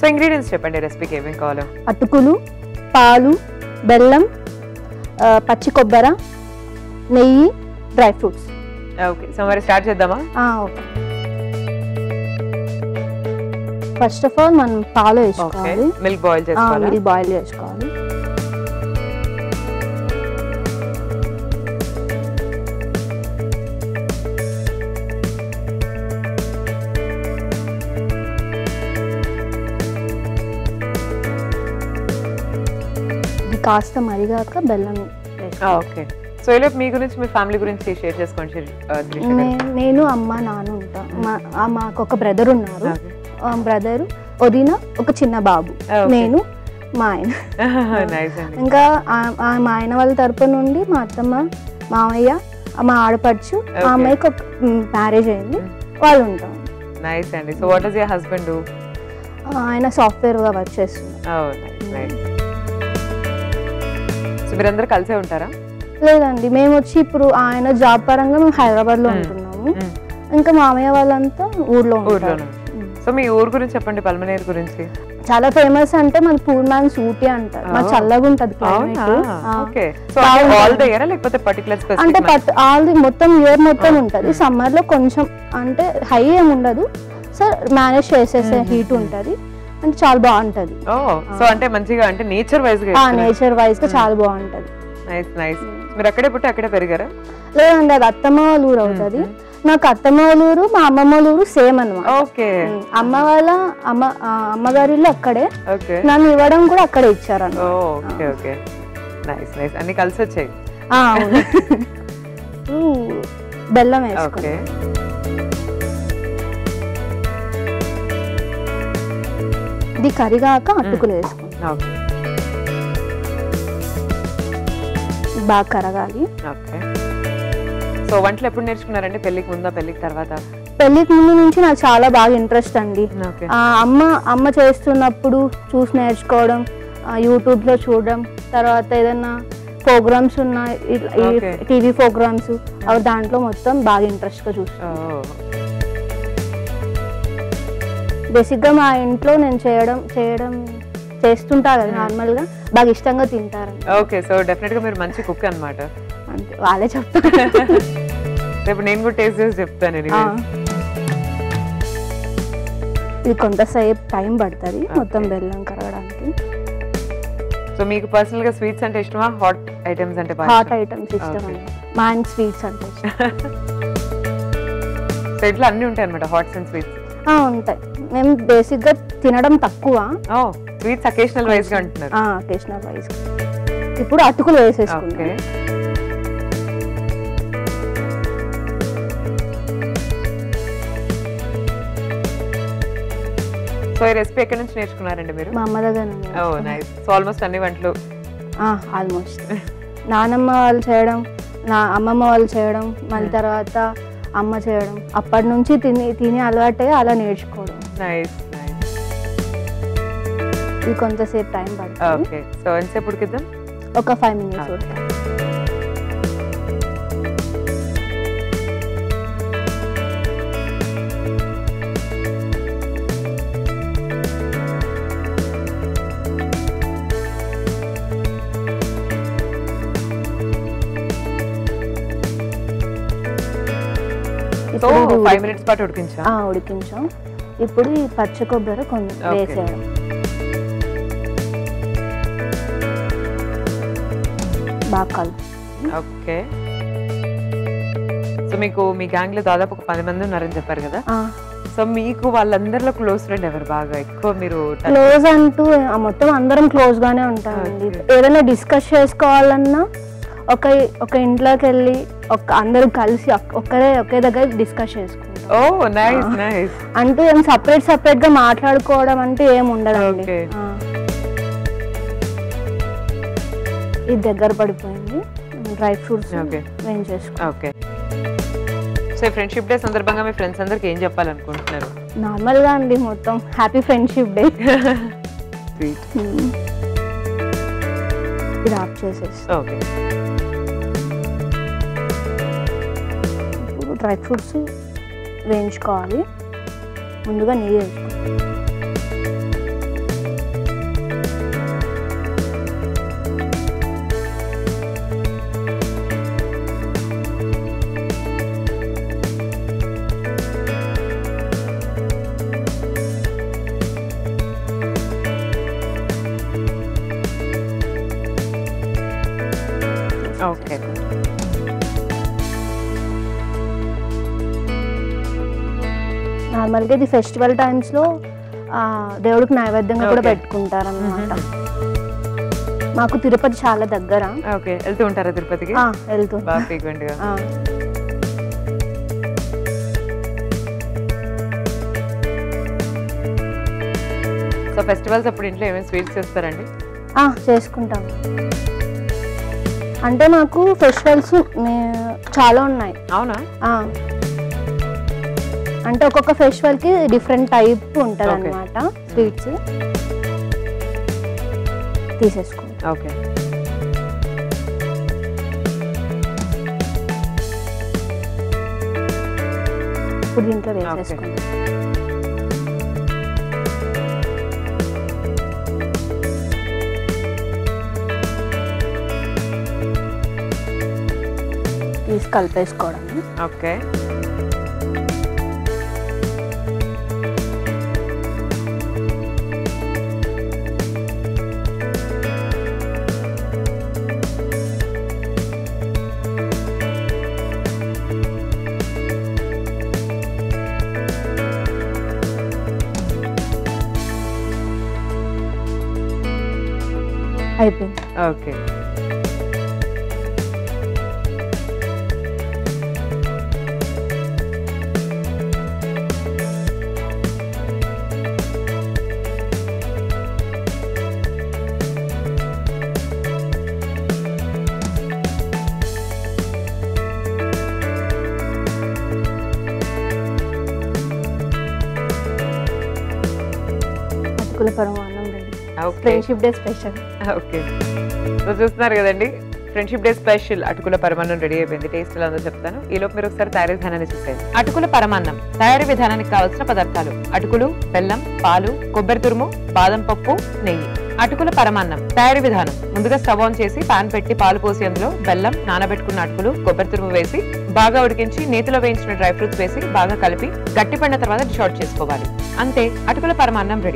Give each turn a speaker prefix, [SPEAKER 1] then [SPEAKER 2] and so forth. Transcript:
[SPEAKER 1] So ingredients చెప్పండి రెసిపీకి ఏమేమి కావాలో.
[SPEAKER 2] అటుకులు, పాలు, బెల్లం, పచ్చి కొబ్బరి, నెయ్యి, డ్రై ఫ్రూట్స్.
[SPEAKER 1] ఓకే, సో మరి స్టార్ట్ చేద్దామా?
[SPEAKER 2] ఓకే. ఫస్ట్ ఆఫ్ ఆల్ మనం పాలు వేసుకోవాలి.
[SPEAKER 1] మిల్క్ బాయిల్ చేసుకోవాలి.
[SPEAKER 2] మిల్క్ బాయిల్ చేసుకోవాలి. ఇది కాస్త మరిగాక బెల్లం.
[SPEAKER 1] ఓకే, సో ఇలా మీ గురించి మీ ఫ్యామిలీ గురించి షేర్ చేసుకోండి.
[SPEAKER 2] నేను అమ్మ నాన్న ఉంటా. మాకు ఒక బ్రదర్ ఉన్నారు. బ్రదర్, వదిన, ఒక చిన్న బాబు, నేను, మా ఆయన. ఇంకా మా ఆయన వాళ్ళ తరపు నుండి మా అత్తమ్మ, మామయ్య, మా ఆడపడుచు, మా అమ్మాయికి ఒక మ్యారేజ్ అయింది, వాళ్ళు ఉంటాం.
[SPEAKER 1] నైస్ అండి. So what does your husband do?
[SPEAKER 2] ఆయన సాఫ్ట్వేర్ గా వర్క్ చేస్తున్నారు.
[SPEAKER 1] సో మీరందరూ కలిసే ఉంటారా?
[SPEAKER 2] లేదండి, మేము వచ్చి ఇప్పుడు ఆయన జాబ్ పరంగా మేము హైదరాబాద్ లో ఉంటున్నాము. ఇంకా మామయ్య వాళ్ళంతా ఊర్లో ఉంటారు.
[SPEAKER 1] సో మీ ఊరు గురించి చెప్పండి, పల్మనేరు గురించి.
[SPEAKER 2] చాలా ఫేమస్ అంటే మన పూర్ మ్యాన్స్ ఊటీ అంటారు. మా చల్లగా ఉంటది అంటే ఆల్ మొత్తం ఇయర్ మొత్తం ఉంటది. సమ్మర్ లో కొంచెం అంటే హై ఏమి ఉండదు సార్, మేనేజ్ చేసేసే హీట్ ఉంటది. అంటే చాలా బాగుంటది.
[SPEAKER 1] సో అంటే మంచిగా అంటే నేచర్ వైజ్ గా
[SPEAKER 2] చాలా బాగుంటది.
[SPEAKER 1] Nice nice. మీరు అక్కడే పుట్టి అక్కడే పెరిగారా?
[SPEAKER 2] లేదండి, అది అత్తమ్మ వాళ్ళ ఊరు అవుతుంది. నాకు అత్తమ్మ వాళ్ళ ఊరు, మా అమ్మమ్మ వాళ్ళ ఊరు సేమ్ అన్నమాట. అమ్మ వాళ్ళ అమ్మగారి ఇల్లు అక్కడే, నన్ను ఇవ్వడం కూడా అక్కడే ఇచ్చారు.
[SPEAKER 1] అన్ని కలిసి వచ్చాయి.
[SPEAKER 2] బెల్లం వేసుకో. ఇది కరిగాక అటుకులు వేసుకుంటాం. బాగా కరగాలి.
[SPEAKER 1] సో వంటలు ఎప్పుడు నేర్చుకున్నారండి? పెళ్లికి ముందా, పెళ్లికి తర్వాత?
[SPEAKER 2] పెళ్లికి ముందు నుంచి నాకు చాలా బాగా ఇంట్రెస్ట్ అండి. అమ్మ చేస్తున్నప్పుడు చూసి నేర్చుకోవడం, యూట్యూబ్ లో చూడడం, తర్వాత ఏదైనా ప్రోగ్రామ్స్ ఉన్నాయి, టీవీ ప్రోగ్రామ్స్, అవి దాంట్లో మొత్తం బాగా ఇంట్రెస్ట్ గా చూస్తాను. బేసిక్ గా మా ఇంట్లో నేను చేయడం చేస్తుంటా కదా, నార్మల్ గా బాగా ఇష్టంగా తింటారు.
[SPEAKER 1] ఓకే, సో డెఫినెట్ గా మీరు మంచి కుక్ అన్నమాట.
[SPEAKER 2] అంటే వాళ్ళే చెప్తారు.
[SPEAKER 1] రేపు నేను కూడా టేస్ట్ చేసి చెప్తాను.
[SPEAKER 2] ఇది కొంతసేపు టైం పడుతుంది మొత్తం బెల్లం కరగడానికి.
[SPEAKER 1] సో మీకు పర్సనల్ గా స్వీట్స్ అంటే ఇష్టమా, హాట్ ఐటమ్స్ అంటే?
[SPEAKER 2] హాట్ ఐటమ్స్ ఇష్టం అండి. మా ఆయన స్వీట్స్ అంటే ఇష్టం.
[SPEAKER 1] సో ఇట్లా అన్ని ఉంటాయి అన్నమాట, హాట్స్ అండ్ స్వీట్స్
[SPEAKER 2] ఉంటాయి. మేము బేసిక్ గా తినడం తక్కువ.
[SPEAKER 1] స్వీట్స్ అకేషనల్ వైజ్ గా అంటున్నారు.
[SPEAKER 2] Occasional wise. ఇప్పుడు అటుకులు వేసేసుకుంటాం.
[SPEAKER 1] సో ఈ రెసిపీ ఎక్కడి నుంచి నేర్చుకున్నారండి మీరు?
[SPEAKER 2] మా అమ్మ దగ్గర.
[SPEAKER 1] నైస్. సో ఆల్మోస్ట్ అన్ని వంటలు
[SPEAKER 2] ఆల్మోస్ట్ నానమ్మ వాళ్ళు చేయడం, అమ్మమ్మ వాళ్ళు చేయడం, మళ్ళీ తర్వాత అమ్మ చేయడం, అప్పటి నుంచి తిని అలవాటే అలా నేర్చుకోవడం.
[SPEAKER 1] Nice nice.
[SPEAKER 2] ఇది కొంతసేపు టైం పడుతుంది.
[SPEAKER 1] ఓకే, సో ఎంతసేపు ఉడికిద్దాం?
[SPEAKER 2] ఒక 5 minutes ఉడకాలి.
[SPEAKER 1] సో 5 minutes పాటు
[SPEAKER 2] ఉడికించాం. ఇప్పుడు ఈ పచ్చి కొబ్బరి కొంచెం వేసేయడం. బాగా కలుపు.
[SPEAKER 1] ఓకే, సో మీకు మీ గ్యాంగ్ లో దాదాపు ఒక 10 మంది ఉన్నారని చెప్పారు కదా. సో మీకు వాళ్ళందరిలో క్లోజ్ ఫ్రెండ్ ఎవరు? బాగా ఎక్కువ మీరు
[SPEAKER 2] క్లోజ్ అంటూ మొత్తం అందరం క్లోజ్ గానే ఉంటామండి. ఏదైనా డిస్కస్ చేసుకోవాలన్నా ఒక ఇంట్లోకి వెళ్ళి అందరూ కలిసి ఒకే దగ్గర డిస్కస్ చేసుకుంటాం. అంటూ ఏం సపరేట్ గా మాట్లాడుకోవడం అంటే ఏం ఉండదండి. ఇది దగ్గర పడిపోయింది. డ్రై ఫ్రూట్స్ వేయించేసుకో.
[SPEAKER 1] సో ఫ్రెండ్షిప్ డే సందర్భంగా మీ ఫ్రెండ్స్ అందరికి ఏం చెప్పాలనుకుంటున్నారు?
[SPEAKER 2] నార్మల్ గా అండి, మొత్తం హ్యాపీ ఫ్రెండ్షిప్ డే. ఇది ఆఫ్ చేసేసి ఇప్పుడు డ్రై ఫ్రూట్స్ వేయించుకోవాలి. ముందుగా నెయ్యి వేసుకోవాలి.
[SPEAKER 1] ఓకే.
[SPEAKER 2] నార్మల్గా ఇది ఫెస్టివల్ టైమ్స్లో దేవుడికి నైవేద్యంగా కూడా పెట్టుకుంటారు అన్నమాట. మాకు తిరుపతి చాలా దగ్గర.
[SPEAKER 1] ఓకే, వెళ్తూ ఉంటారా తిరుపతికి?
[SPEAKER 2] వెళ్తూ
[SPEAKER 1] బాగా ఫ్రీక్వెంట్గా. సో ఫెస్టివల్స్ అప్పుడు ఇంట్లో ఏమైనా స్వీట్స్ చేస్తారండి?
[SPEAKER 2] చేసుకుంటాం. అంటే మాకు ఫెస్టివల్స్ చాలా ఉన్నాయి.
[SPEAKER 1] అవునా?
[SPEAKER 2] అంటే ఒక్కొక్క ఫెస్టివల్కి డిఫరెంట్ టైప్ ఉంటుంది అన్నమాట స్వీట్స్ తీసేసుకుంటాం.
[SPEAKER 1] ఓకే.
[SPEAKER 2] ఇప్పుడు దీంట్లో వేసేసుకుంటాం. తీసి కలిపేసుకోవడం.
[SPEAKER 1] ఓకే.
[SPEAKER 2] అయిపోయింది.
[SPEAKER 1] ఓకే.
[SPEAKER 2] అటుకుల పరమాన్నం ready. Friendship day special.
[SPEAKER 1] Okay. So చూస్తున్నారు కదండి, ఫ్రెండ్షిప్ డే స్పెషల్ అటుకుల పరమాన్నం రెడీ అయిపోయింది. టేస్ట్ ఎలా ఉందో చెప్తాను. ఈలోపు మీరు ఒకసారి తయారీ విధానాన్ని చూసేయండి. అటుకుల పరమాన్నం తయారీ విధానానికి కావాల్సిన పదార్థాలు: అటుకులు, బెల్లం, పాలు, కొబ్బరి తురుము, బాదం పప్పు, నెయ్యి. అటుకుల పరమాన్నం తయారీ విధానం: ముందుగా స్టవ్ ఆన్ చేసి పాన్ పెట్టి పాలు పోసి అందులో బెల్లం, నానబెట్టుకున్న అటుకులు, కొబ్బరి తురుము వేసి బాగా ఉడికించి నేతిలో వేయించిన డ్రై ఫ్రూట్స్ వేసి బాగా కలిపి గట్టిపడిన తర్వాత డిష్ అవుట్ చేసుకోవాలి. అంతే, అటుకుల పరమాన్నం రెడీ.